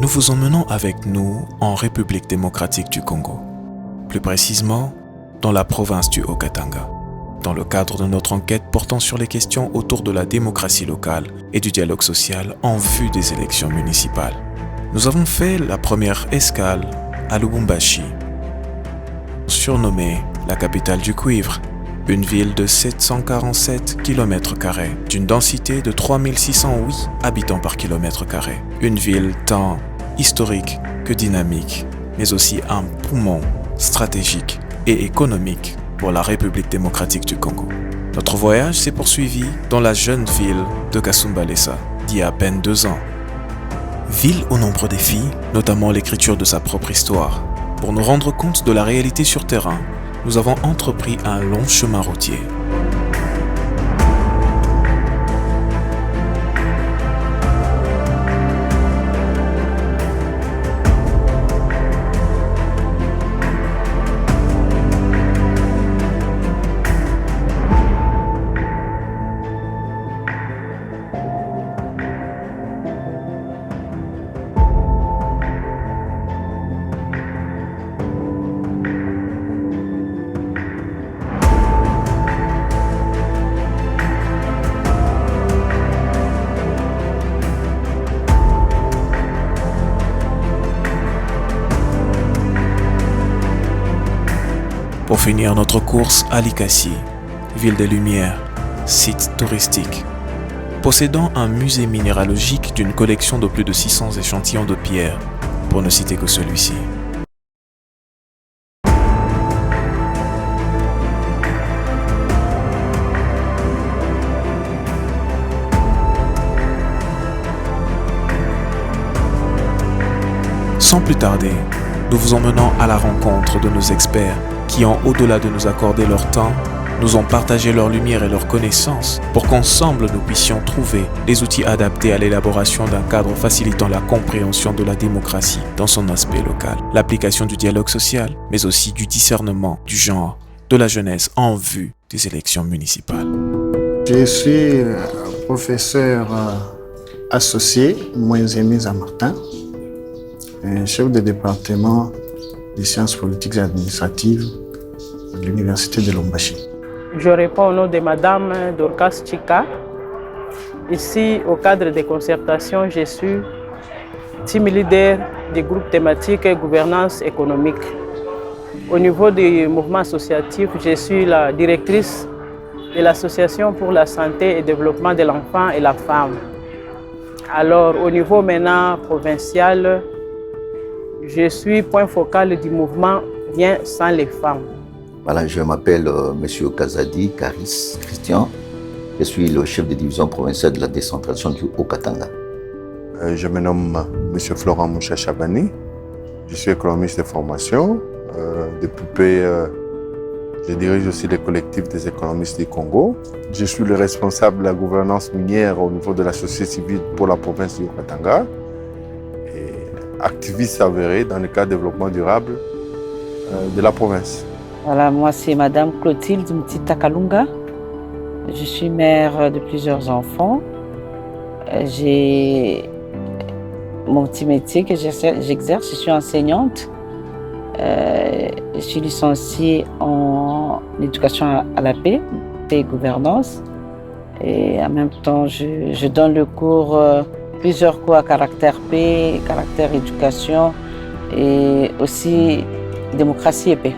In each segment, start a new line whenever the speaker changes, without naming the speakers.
nous vous emmenons avec nous en République démocratique du Congo, plus précisément dans la province du Haut-Katanga, dans le cadre de notre enquête portant sur les questions autour de la démocratie locale et du dialogue social en vue des élections municipales. Nous avons fait la première escale à Lubumbashi, surnommée la capitale du cuivre, une ville de 747 km², d'une densité de 3608 habitants par km². Une ville tant historique que dynamique, mais aussi un poumon stratégique et économique pour la République démocratique du Congo. Notre voyage s'est poursuivi dans la jeune ville de Kasumbalesa, d'il y a à peine 2 ans. Ville aux nombreux défis, notamment l'écriture de sa propre histoire. Pour nous rendre compte de la réalité sur terrain, nous avons entrepris un long chemin routier. Pour finir notre course à Likasi, ville des Lumières, site touristique, possédant un musée minéralogique d'une collection de plus de 600 échantillons de pierres, pour ne citer que celui-ci. Sans plus tarder, nous vous emmenons à la rencontre de nos experts qui ont, au-delà de nous accorder leur temps, nous ont partagé leur lumière et leurs connaissances pour qu'ensemble nous puissions trouver les outils adaptés à l'élaboration d'un cadre facilitant la compréhension de la démocratie dans son aspect local, l'application du dialogue social, mais aussi du discernement du genre de la jeunesse en vue des élections municipales.
Je suis professeur associé Moïse Martin, chef de département des sciences politiques et administratives de l'Université de Lubumbashi.
Je réponds au nom de Madame Dorcas Chika. Ici, au cadre des concertations, je suis team leader du groupe thématique gouvernance économique. Au niveau du mouvement associatif, je suis la directrice de l'Association pour la santé et développement de l'enfant et la femme. Alors, au niveau maintenant provincial, je suis point focal du mouvement Viens sans les femmes.
Voilà, je m'appelle M. Kazadi Karis Christian. Je suis le chef de division provinciale de la décentralisation du Haut-Katanga.
Je me nomme M. Florent Moucha Chabani. Je suis économiste de formation. Depuis peu, je dirige aussi le collectif des économistes du Congo. Je suis le responsable de la gouvernance minière au niveau de la société civile pour la province du Haut-Katanga. Activiste avéré dans le cadre de développement durable de la province.
Voilà, moi c'est Madame Clotilde Mtita Kalunga. Je suis mère de plusieurs enfants. J'ai mon petit métier que j'exerce, je suis enseignante. Je suis licenciée en éducation à la paix et gouvernance. Et en même temps, je donne le cours plusieurs cours à caractère paix, caractère éducation et aussi démocratie et paix.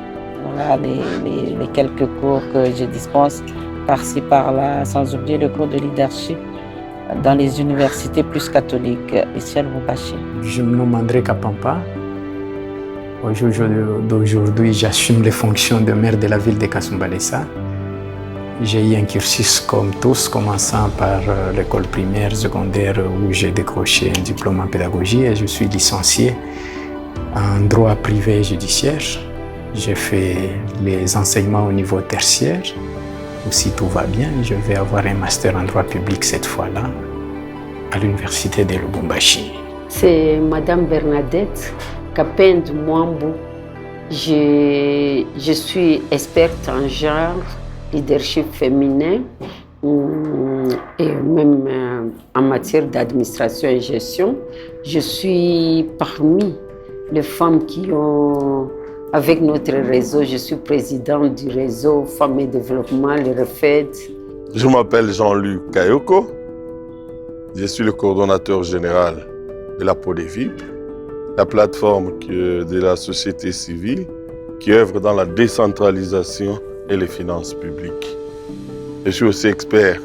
Voilà les quelques cours que je dispense par-ci par-là, sans oublier le cours de leadership dans les universités plus catholiques ici à Lubumbashi.
Je me nomme André Kapampa. Aujourd'hui, j'assume les fonctions de maire de la ville de Kasumbalesa. J'ai eu un cursus comme tous, commençant par l'école primaire, secondaire, où j'ai décroché un diplôme en pédagogie et je suis licencié en droit privé et judiciaire. J'ai fait les enseignements au niveau tertiaire. Si tout va bien, je vais avoir un master en droit public cette fois-là à l'université de Lubumbashi.
C'est Madame Bernadette Kapend Mwambu. Je suis experte en genre, leadership féminin et même en matière d'administration et gestion. Je suis parmi les femmes qui ont, avec notre réseau, je suis présidente du réseau Femmes et Développement, le REFED.
Je m'appelle Jean-Luc Kayoko. Je suis le coordonnateur général de la PODEVIP, la plateforme de la société civile qui œuvre dans la décentralisation et les finances publiques. Je suis aussi expert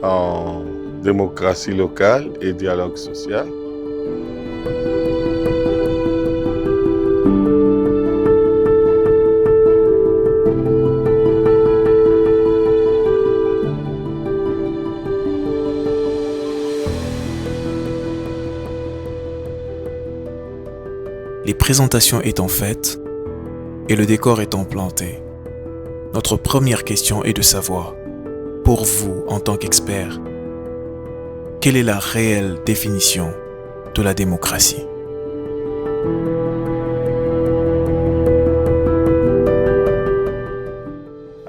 en démocratie locale et dialogue social.
Les présentations étant faites et le décor étant planté, notre première question est de savoir, pour vous en tant qu'expert, quelle est la réelle définition de la démocratie?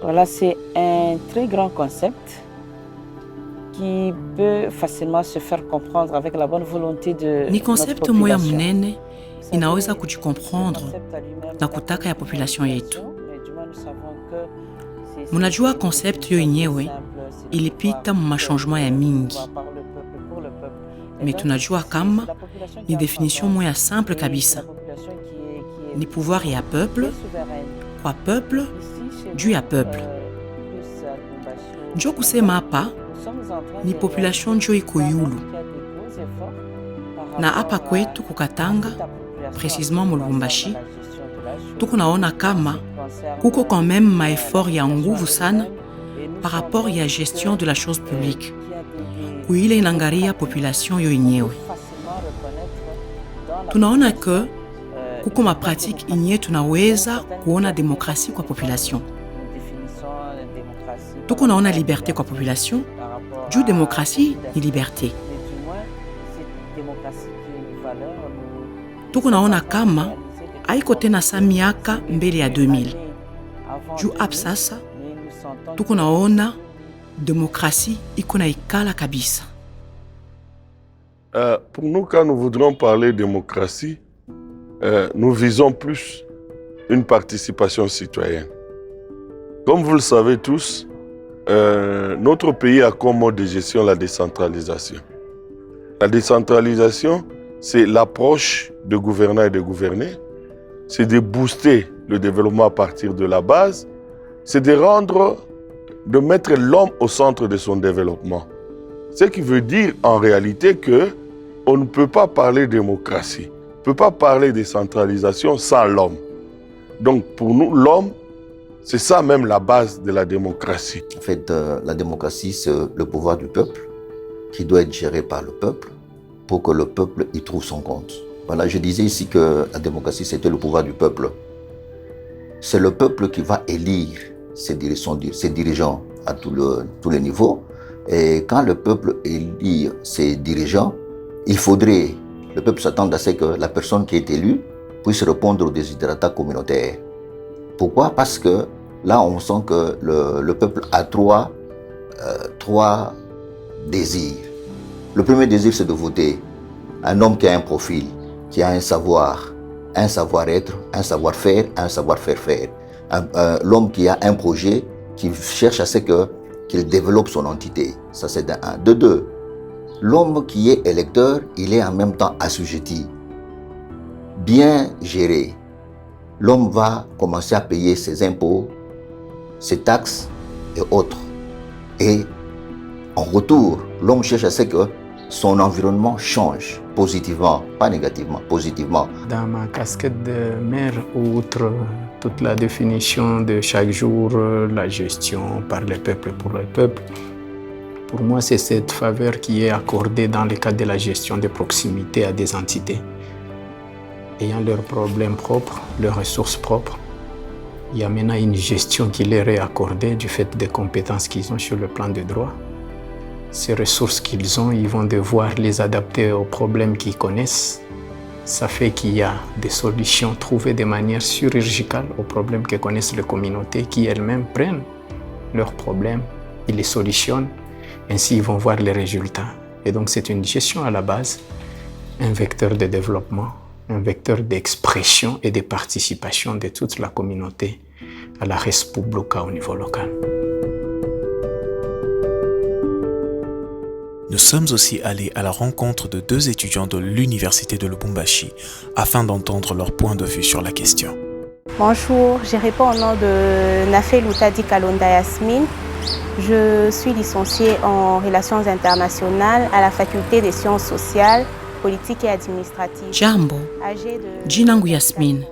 Voilà, c'est un très grand concept qui peut facilement se faire comprendre avec la bonne volonté de
Ni concept
notre
moya
population.
munene inaweza kujikomprendre na kutaka ya population yetu. Munajua concept yo yenyewe ilipita mu machangement ya mingi, me tunajua kama ni definition moya simple kabisa, ni pouvoir ya peuple, kwa peuple, juu ya peuple. Njo kusema hapa ni population njo iko yulu, na hapa kwetu kukatanga, précisément mu Lubumbashi, tuko naona kama kuko quand même maeffort ya nguvu sana par rapport ya gestion de la chose publique kuile inangaria population yo yenyewe. Tunaona ke kuko mapratique inye tunaweza kuona demokrasi kwa population. Tuko naona liberté kwa population, juu demokrasi ni liberté. Tuko naona kama haiko tena sa miaka mbele ya 2000. Juu ap sasa tuko naona demokrasi iko na ikala kabisa.
Pour nous, quand nous voudrons parler de démocratie, nous visons plus une participation citoyenne. Comme vous le savez tous, notre pays a comme mode de gestion la décentralisation. La décentralisation, c'est l'approche de gouvernants et de gouvernés, c'est de booster le développement à partir de la base, c'est de mettre l'homme au centre de son développement. Ce qui veut dire en réalité qu'on ne peut pas parler de démocratie, on ne peut pas parler de décentralisation sans l'homme. Donc pour nous, l'homme, c'est ça même la base de la démocratie.
En fait, la démocratie, c'est le pouvoir du peuple qui doit être géré par le peuple pour que le peuple y trouve son compte. Voilà, je disais ici que la démocratie, c'était le pouvoir du peuple. C'est le peuple qui va élire ses dirigeants à tous les niveaux. Et quand le peuple élit ses dirigeants, le peuple s'attend à ce que la personne qui est élue puisse répondre aux desiderata communautaires. Pourquoi? Parce que là, on sent que le peuple a trois désirs. Le premier désir, c'est de voter un homme qui a un profil, qui a un savoir, un savoir-être, un savoir-faire, un savoir-faire. L'homme qui a un projet, qui cherche à ce qu'il développe son entité. Ça, c'est d'un. De deux, l'homme qui est électeur, il est en même temps assujetti. Bien géré. L'homme va commencer à payer ses impôts, ses taxes et autres. Et en retour, l'homme cherche à ce que son environnement change positivement, pas négativement, positivement.
Dans ma casquette de maire, outre toute la définition de chaque jour, la gestion par le peuple pour le peuple, pour moi, c'est cette faveur qui est accordée dans le cadre de la gestion de proximité à des entités ayant leurs problèmes propres, leurs ressources propres. Il y a maintenant une gestion qui leur est accordée du fait des compétences qu'ils ont sur le plan de droit. Ces ressources qu'ils ont, ils vont devoir les adapter aux problèmes qu'ils connaissent. Ça fait qu'il y a des solutions trouvées de manière chirurgicale aux problèmes que connaissent les communautés qui elles-mêmes prennent leurs problèmes ils les solutionnent, ainsi ils vont voir les résultats. Et donc c'est une gestion à la base, un vecteur de développement, un vecteur d'expression et de participation de toute la communauté à la res publica au niveau local.
Nous sommes aussi allés à la rencontre de 2 étudiants de l'Université de Lubumbashi afin d'entendre leur point de vue sur la question.
Bonjour, je réponds au nom de Nafé Loutadi Kalonda Yasmine. Je suis licenciée en relations internationales à la faculté des sciences sociales, politiques et administratives.
Jambo, jina langu Yasmine.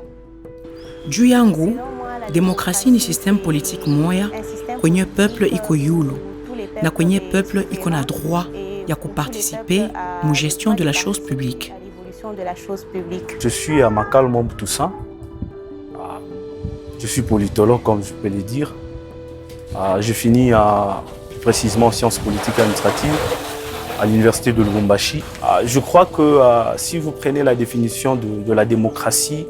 Juu yangu, demokrasi ni système politique moya kwenye peuple iko yulu na kwenye peuple iko na droit ya kuparticiper mu gestion de la chose publique.
Je suis Amakal Momb Toussaint. Je suis politologue, comme je peux le dire. Je finis précisément en sciences politiques et administratives à l'université de Lubumbashi. Je crois que si vous prenez la définition de la démocratie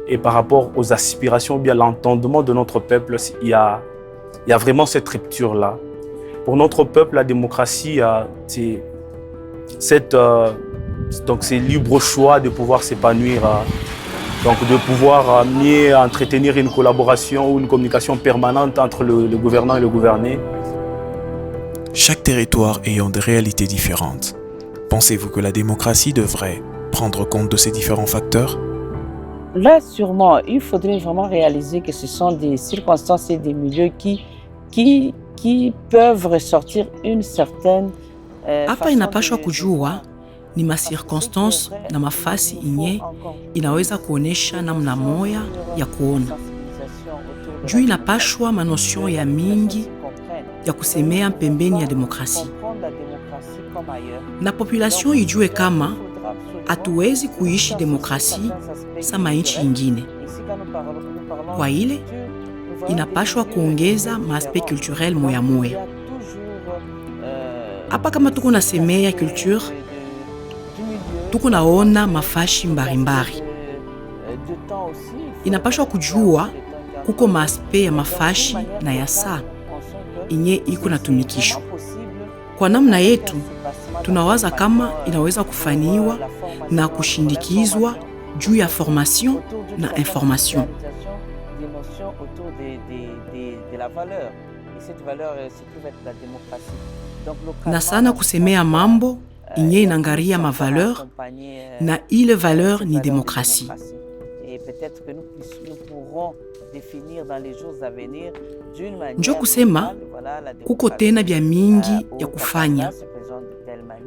et par rapport aux aspirations ou bien l'entendement de notre peuple, il y a vraiment cette rupture-là. Pour notre peuple, la démocratie, c'est libre choix de pouvoir s'épanouir, donc de pouvoir mieux entretenir une collaboration ou une communication permanente entre le gouvernant et le gouverné.
Chaque territoire ayant des réalités différentes, pensez-vous que la démocratie devrait prendre compte de ces différents facteurs?
Là, sûrement, il faudrait vraiment réaliser que ce sont des circonstances et des milieux qui peuvent ressortir une certaine
Hapa inapashwa kujua ni macirconstance na mafasi inye inaweza kuonesha namna moya ya kuona. Juu inapashwa manotion ya mingi ya kusemea pembeni ya demokrasi. Na population ijue kama hatuwezi kuishi demokrasi sama nchi ingine. Kwa ile inapashwa kuongeza maaspect culturel moya moya. Hapa kama tuko na semea culture, tuko naona mafashi mbarimbari. Inapashwa kujua kuko maaspect ya mafashi na ya saa inye iko natumikishwa. Kwa namna yetu, tunawaza kama inaweza kufaniwa na kushindikizwa juu ya formation na information. Na sana kusemea mambo inye inangaria ma valeur na ile valeur ni demokrasi. Njo kusema kuko tena bya mingi ya kufanya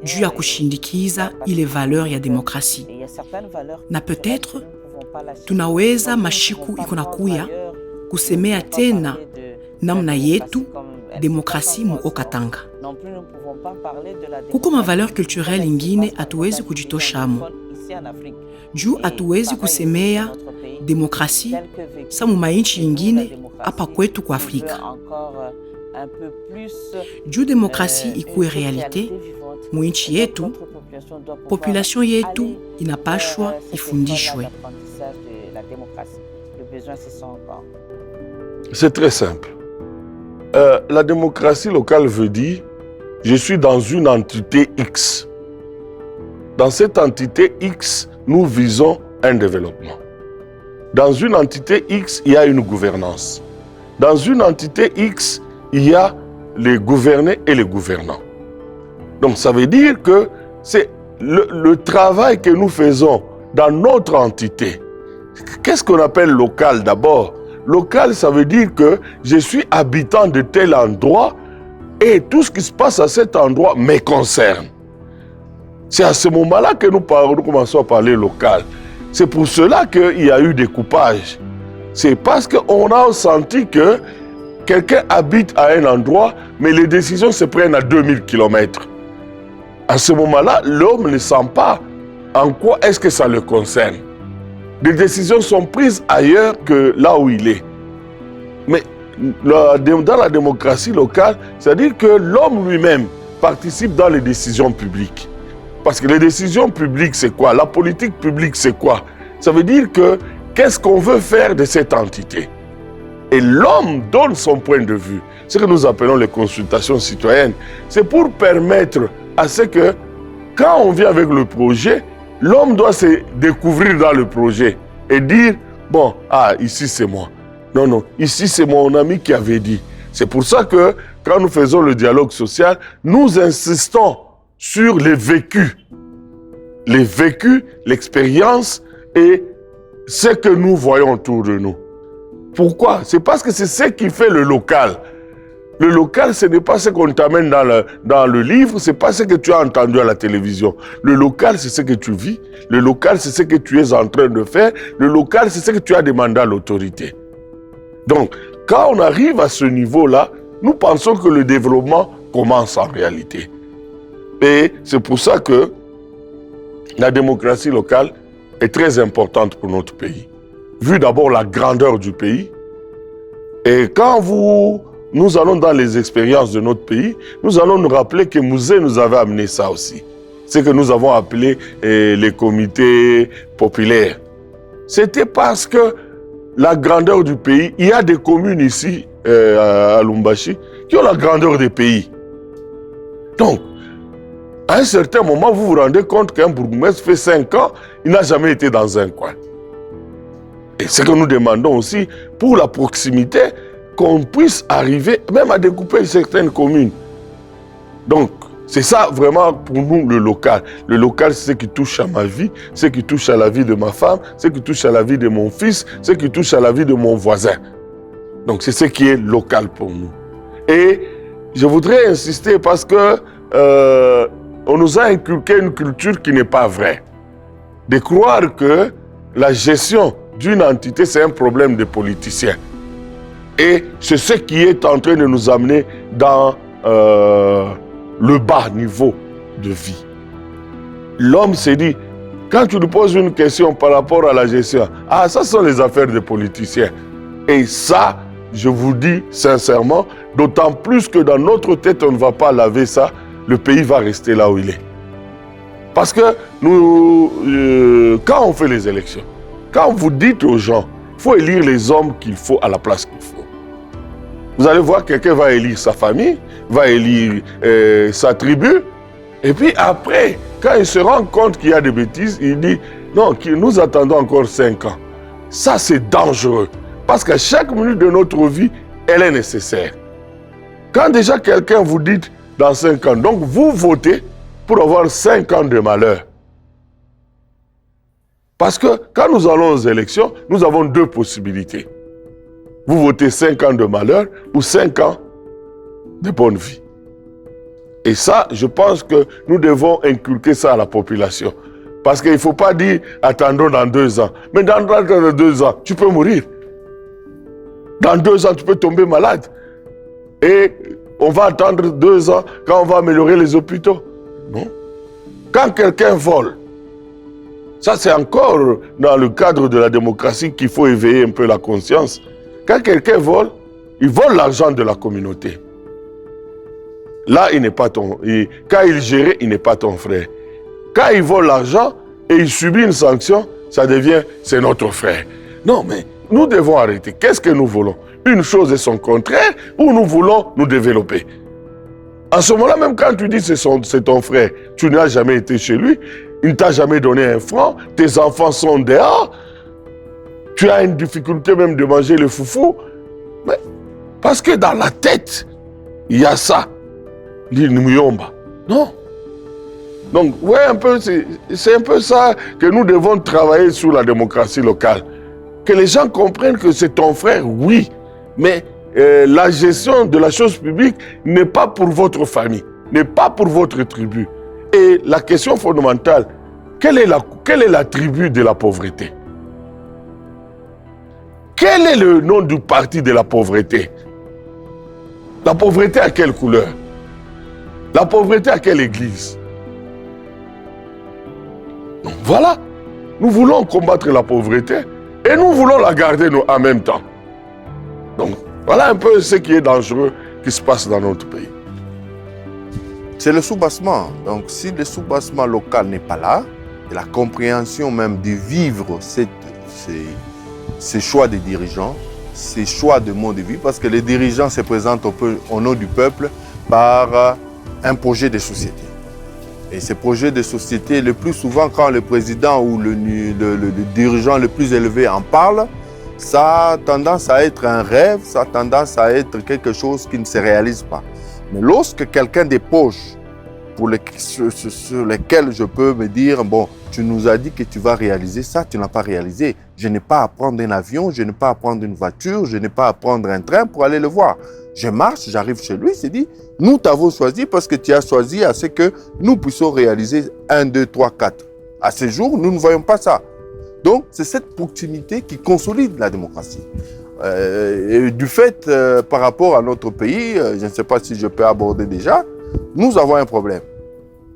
juu ya kushindikiza ile valeur ya demokrasi. Na peut-être tunaweza mashiku iko nakuya kusemea tena namna yetu demokrasi mu Okatanga. Kuko ma valeur culturelle ingine hatuwezi kujitoshamo. Juu hatuwezi kusemea demokrasi sa mu mainchi ingine hapa kwetu kwa Afrika. Juu demokrasi ikuwe realite mu inchi yetu, population yetu inapashwa ifundishwe.
C'est très simple. La démocratie locale veut dire je suis dans une entité X. Dans cette entité X, nous visons un développement. Dans une entité X, il y a une gouvernance. Dans une entité X, il y a les gouvernés et les gouvernants. Donc ça veut dire que c'est le travail que nous faisons dans notre entité. Qu'est-ce qu'on appelle local d'abord? Local, ça veut dire que je suis habitant de tel endroit et tout ce qui se passe à cet endroit me concerne. C'est à ce moment-là que nous commençons à parler local. C'est pour cela qu'il y a eu des coupages. C'est parce qu'on a senti que quelqu'un habite à un endroit, mais les décisions se prennent à 2000 km. À ce moment-là, l'homme ne sent pas en quoi est-ce que ça le concerne. Les décisions sont prises ailleurs que là où il est. Mais dans la démocratie locale, c'est-à-dire que l'homme lui-même participe dans les décisions publiques. Parce que les décisions publiques, c'est quoi? La politique publique, c'est quoi? Ça veut dire que qu'est-ce qu'on veut faire de cette entité? Et l'homme donne son point de vue. Ce que nous appelons les consultations citoyennes. C'est pour permettre à ce que, quand on vient avec le projet, l'homme doit se découvrir dans le projet et dire, bon, ici c'est moi. Non, non, ici c'est mon ami qui avait dit. C'est pour ça que, quand nous faisons le dialogue social, nous insistons sur les vécus. Les vécus, l'expérience et ce que nous voyons autour de nous. Pourquoi? C'est parce que c'est ce qui fait le local. Le local, ce n'est pas ce qu'on t'amène dans le livre, ce n'est pas ce que tu as entendu à la télévision. Le local, c'est ce que tu vis. Le local, c'est ce que tu es en train de faire. Le local, c'est ce que tu as demandé à l'autorité. Donc, quand on arrive à ce niveau-là, nous pensons que le développement commence en réalité. Et c'est pour ça que la démocratie locale est très importante pour notre pays. Vu d'abord la grandeur du pays, et quand nous allons dans les expériences de notre pays, nous allons nous rappeler que Mouzé nous avait amené ça aussi. Ce que nous avons appelé les comités populaires. C'était parce que la grandeur du pays, il y a des communes ici, à Lubumbashi, qui ont la grandeur des pays. Donc, à un certain moment, vous vous rendez compte qu'un bourgmestre fait 5 ans, il n'a jamais été dans un coin. Et ce que nous demandons aussi, pour la proximité, qu'on puisse arriver même à découper certaines communes. Donc, c'est ça vraiment pour nous le local. Le local, c'est ce qui touche à ma vie, ce qui touche à la vie de ma femme, ce qui touche à la vie de mon fils, ce qui touche à la vie de mon voisin. Donc, c'est ce qui est local pour nous. Et je voudrais insister parce que on nous a inculqué une culture qui n'est pas vraie. De croire que la gestion d'une entité, c'est un problème des politiciens. Et c'est ce qui est en train de nous amener dans le bas niveau de vie. L'homme s'est dit, quand tu lui poses une question par rapport à la gestion, ça sont les affaires des politiciens. Et ça, je vous dis sincèrement, d'autant plus que dans notre tête, on ne va pas laver ça, le pays va rester là où il est. Parce que quand on fait les élections, quand vous dites aux gens, il faut élire les hommes qu'il faut à la place qu'il faut. Vous allez voir, quelqu'un va élire sa famille, va élire sa tribu, et puis après, quand il se rend compte qu'il y a des bêtises, il dit, non, nous attendons encore 5 ans. Ça, c'est dangereux, parce qu'à chaque minute de notre vie, elle est nécessaire. Quand déjà quelqu'un vous dit, dans 5 ans, donc vous votez pour avoir 5 ans de malheur. Parce que quand nous allons aux élections, nous avons 2 possibilités. Vous votez 5 ans de malheur ou 5 ans de bonne vie. Et ça, je pense que nous devons inculquer ça à la population. Parce qu'il ne faut pas dire, attendons dans 2 ans. Mais dans 2 ans, tu peux mourir. Dans 2 ans, tu peux tomber malade. Et on va attendre 2 ans quand on va améliorer les hôpitaux. Non. Quand quelqu'un vole, ça c'est encore dans le cadre de la démocratie qu'il faut éveiller un peu la conscience. Quand quelqu'un vole, il vole l'argent de la communauté. Là, il n'est pas ton... Quand il gère, il n'est pas ton frère. Quand il vole l'argent et il subit une sanction, ça devient, c'est notre frère. Non, mais nous devons arrêter. Qu'est-ce que nous voulons? Une chose et son contraire, ou nous voulons nous développer? En ce moment-là, même quand tu dis c'est ton frère, tu n'as jamais été chez lui, il ne t'a jamais donné un franc, tes enfants sont dehors, tu as une difficulté même de manger le foufou. Mais parce que dans la tête, il y a ça. L'Inmuyomba. Non. Donc, ouais, c'est un peu ça que nous devons travailler sur la démocratie locale. Que les gens comprennent que c'est ton frère, oui, mais la gestion de la chose publique n'est pas pour votre famille, n'est pas pour votre tribu. Et la question fondamentale, quelle est la tribu de la pauvreté? Quel est le nom du parti de la pauvreté? La pauvreté à quelle couleur? La pauvreté à quelle église? Donc voilà, nous voulons combattre la pauvreté et nous voulons la garder en même temps. Donc voilà un peu ce qui est dangereux qui se passe dans notre pays.
C'est le soubassement. Donc si le soubassement local n'est pas là, et la compréhension même de vivre ces choix des dirigeants, ces choix de mode de vie parce que les dirigeants se présentent au nom du peuple par un projet de société. Et ces projets de société, le plus souvent quand le président ou le dirigeant le plus élevé en parle, ça a tendance à être un rêve, ça a tendance à être quelque chose qui ne se réalise pas. Mais lorsque quelqu'un dépose sur lesquels je peux me dire, bon, tu nous as dit que tu vas réaliser ça, tu n'as pas réalisé. Je n'ai pas à prendre un avion, je n'ai pas à prendre une voiture, je n'ai pas à prendre un train pour aller le voir. Je marche, j'arrive chez lui, il s'est dit, nous t'avons choisi parce que tu as choisi à ce que nous puissions réaliser 1, 2, 3, 4. À ce jour, nous ne voyons pas ça. Donc, c'est cette proximité qui consolide la démocratie. Et du fait, par rapport à notre pays, je ne sais pas si je peux aborder déjà, nous avons un problème.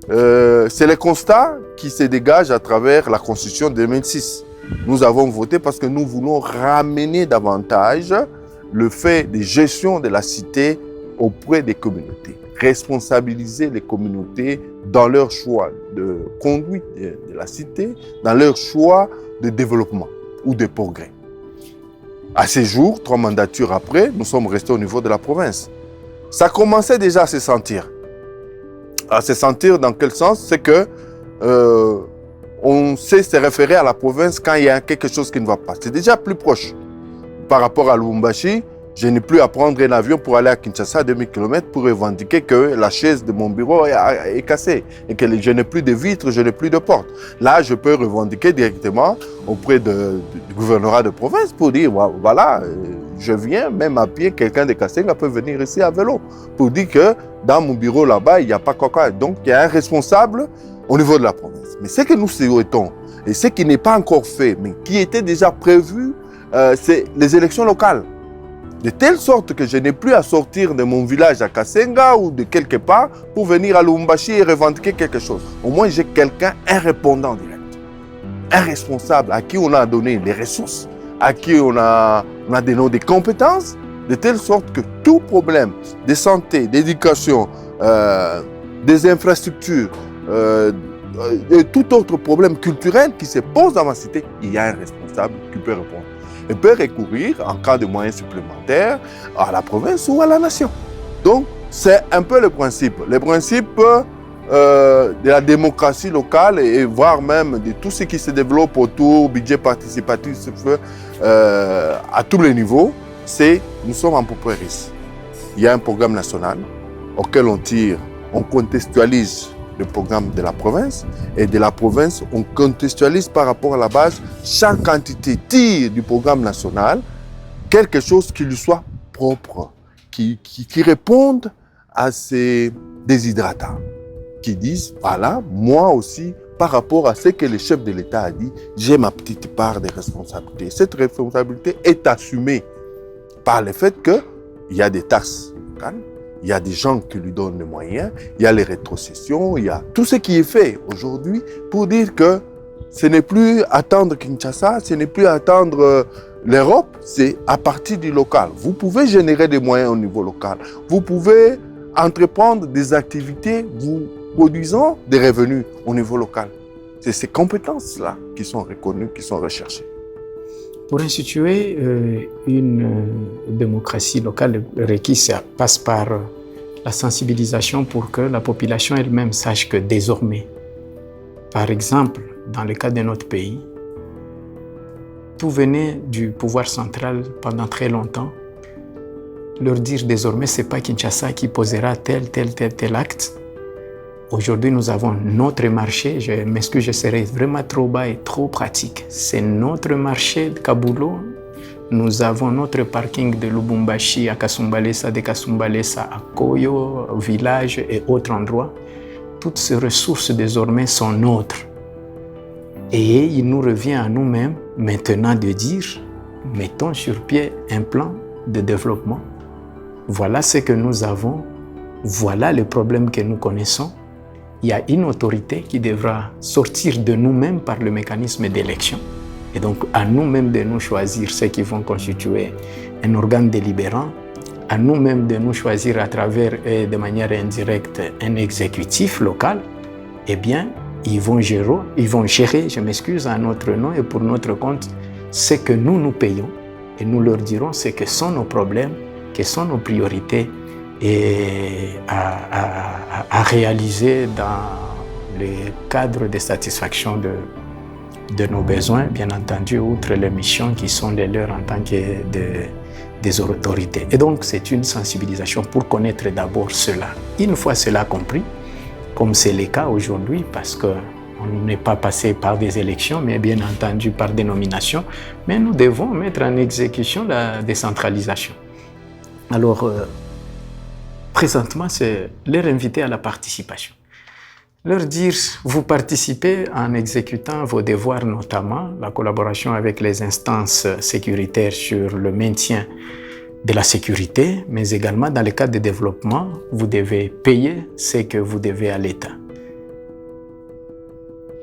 C'est le constat qui se dégage à travers la Constitution de 2006. Nous avons voté parce que nous voulons ramener davantage le fait de gestion de la cité auprès des communautés. Responsabiliser les communautés dans leur choix de conduite de la cité, dans leur choix de développement ou de progrès. À ces jours, 3 mandatures après, nous sommes restés au niveau de la province. Ça commençait déjà à se sentir. À se sentir dans quel sens? C'est que on sait se référer à la province quand il y a quelque chose qui ne va pas. C'est déjà plus proche. Par rapport à Lubumbashi, je n'ai plus à prendre un avion pour aller à Kinshasa à 2000 km pour revendiquer que la chaise de mon bureau est cassée et que je n'ai plus de vitres, je n'ai plus de portes. Là, je peux revendiquer directement auprès du gouvernorat de province pour dire, voilà, je viens, même à pied, quelqu'un de Kasenga peut venir ici à vélo pour dire que dans mon bureau là-bas, il n'y a pas quoi. Donc, il y a un responsable au niveau de la province. Mais ce que nous souhaitons, et ce qui n'est pas encore fait, mais qui était déjà prévu, c'est les élections locales. De telle sorte que je n'ai plus à sortir de mon village à Kasenga ou de quelque part pour venir à Lubumbashi et revendiquer quelque chose. Au moins, j'ai quelqu'un, un répondant direct, un responsable à qui on a donné les ressources, à qui on a donné des compétences, de telle sorte que tout problème de santé, d'éducation, des infrastructures, et tout autre problème culturel qui se pose dans ma cité, il y a un responsable qui peut répondre. Et peut recourir, en cas de moyens supplémentaires, à la province ou à la nation. Donc, c'est un peu le principe. Le principe de la démocratie locale et voire même de tout ce qui se développe autour du budget participatif à tous les niveaux, c'est nous sommes en paupérisme. Il y a un programme national auquel on contextualise le programme de la province, et de la province, on contextualise par rapport à la base, chaque entité tire du programme national quelque chose qui lui soit propre, qui réponde à ses déshydratants, qui disent, voilà, moi aussi, par rapport à ce que le chef de l'État a dit, j'ai ma petite part de responsabilité. Cette responsabilité est assumée par le fait qu'il y a des taxes locales, il y a des gens qui lui donnent les moyens, il y a les rétrocessions, il y a tout ce qui est fait aujourd'hui pour dire que ce n'est plus attendre Kinshasa, ce n'est plus attendre l'Europe, c'est à partir du local. Vous pouvez générer des moyens au niveau local, vous pouvez entreprendre des activités, vous produisant des revenus au niveau local. C'est ces compétences-là qui sont reconnues, qui sont recherchées.
Pour instituer une démocratie locale, le requis passe par la sensibilisation pour que la population elle-même sache que désormais, par exemple, dans le cas de notre pays, tout venait du pouvoir central pendant très longtemps. Leur dire désormais, ce n'est pas Kinshasa qui posera tel acte. Aujourd'hui, nous avons notre marché. Je m'excuse, je serai vraiment trop bas et trop pratique. C'est notre marché de Kabulo. Nous avons notre parking de Lubumbashi à Kasumbalesa, de Kasumbalesa à Koyo, village et autres endroits. Toutes ces ressources désormais sont nôtres. Et il nous revient à nous-mêmes maintenant de dire, mettons sur pied un plan de développement. Voilà ce que nous avons. Voilà le problème que nous connaissons. Il y a une autorité qui devra sortir de nous-mêmes par le mécanisme d'élection. Et donc, à nous-mêmes de nous choisir ceux qui vont constituer un organe délibérant, à nous-mêmes de nous choisir à travers et de manière indirecte un exécutif local, eh bien, ils vont gérer, je m'excuse, à notre nom et pour notre compte, ce que nous payons. et nous leur dirons ce que sont nos problèmes, quelles sont nos priorités et à réaliser dans le cadre de satisfaction de nos besoins, bien entendu, outre les missions qui sont les leurs en tant que des autorités. Et donc, c'est une sensibilisation pour connaître d'abord cela. Une fois cela compris, comme c'est le cas aujourd'hui, parce qu'on n'est pas passé par des élections, mais bien entendu par des nominations, mais nous devons mettre en exécution la décentralisation. Alors, présentement, c'est leur inviter à la participation. Leur dire, vous participez en exécutant vos devoirs, notamment la collaboration avec les instances sécuritaires sur le maintien de la sécurité, mais également dans le cadre de développement, vous devez payer ce que vous devez à l'État.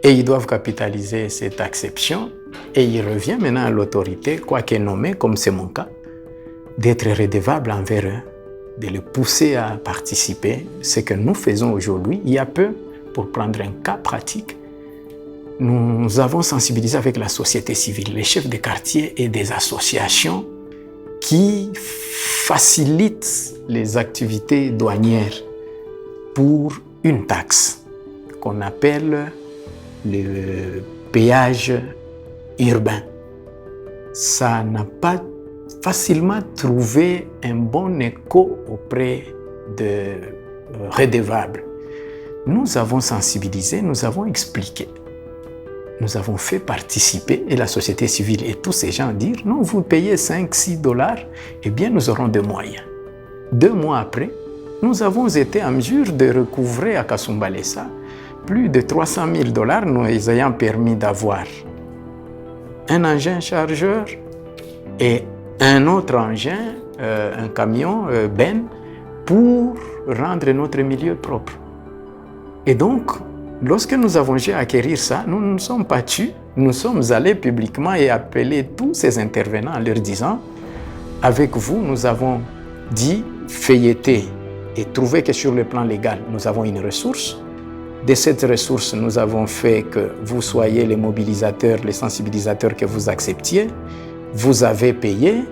Et ils doivent capitaliser cette acception et il revient maintenant à l'autorité, quoi qu'elle nommée, comme c'est mon cas, d'être redevable envers eux, de les pousser à participer. Ce que nous faisons aujourd'hui, il y a peu, pour prendre un cas pratique, nous avons sensibilisé avec la société civile, les chefs de quartier et des associations qui facilitent les activités douanières pour une taxe qu'on appelle le péage urbain. Ça n'a pas facilement trouvé un bon écho auprès de redevables. Nous avons sensibilisé, nous avons expliqué, nous avons fait participer et la société civile et tous ces gens dire non, vous payez 5-6 $, eh bien nous aurons des moyens. 2 mois après, nous avons été en mesure de recouvrer à Kasumbalesa plus de 300 000 $, nous ayant permis d'avoir un engin chargeur et un autre engin, un camion, Ben, pour rendre notre milieu propre. Et donc, lorsque nous avons dû acquérir ça, nous ne nous sommes pas tus, nous sommes allés publiquement et appelé tous ces intervenants en leur disant « Avec vous, nous avons dit feuilleter et trouver que sur le plan légal, nous avons une ressource. De cette ressource, nous avons fait que vous soyez les mobilisateurs, les sensibilisateurs que vous acceptiez. Vous avez payé,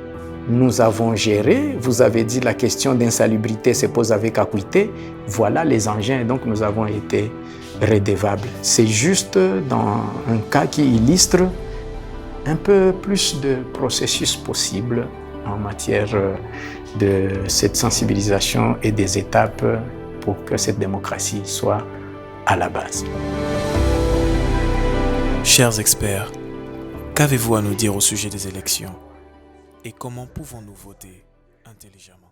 nous avons géré, vous avez dit la question d'insalubrité se pose avec acuité. Voilà les engins, donc nous avons été redevables. C'est juste dans un cas qui illustre un peu plus de processus possible en matière de cette sensibilisation et des étapes pour que cette démocratie soit à la base.
Chers experts, qu'avez-vous à nous dire au sujet des élections et comment pouvons-nous voter intelligemment ?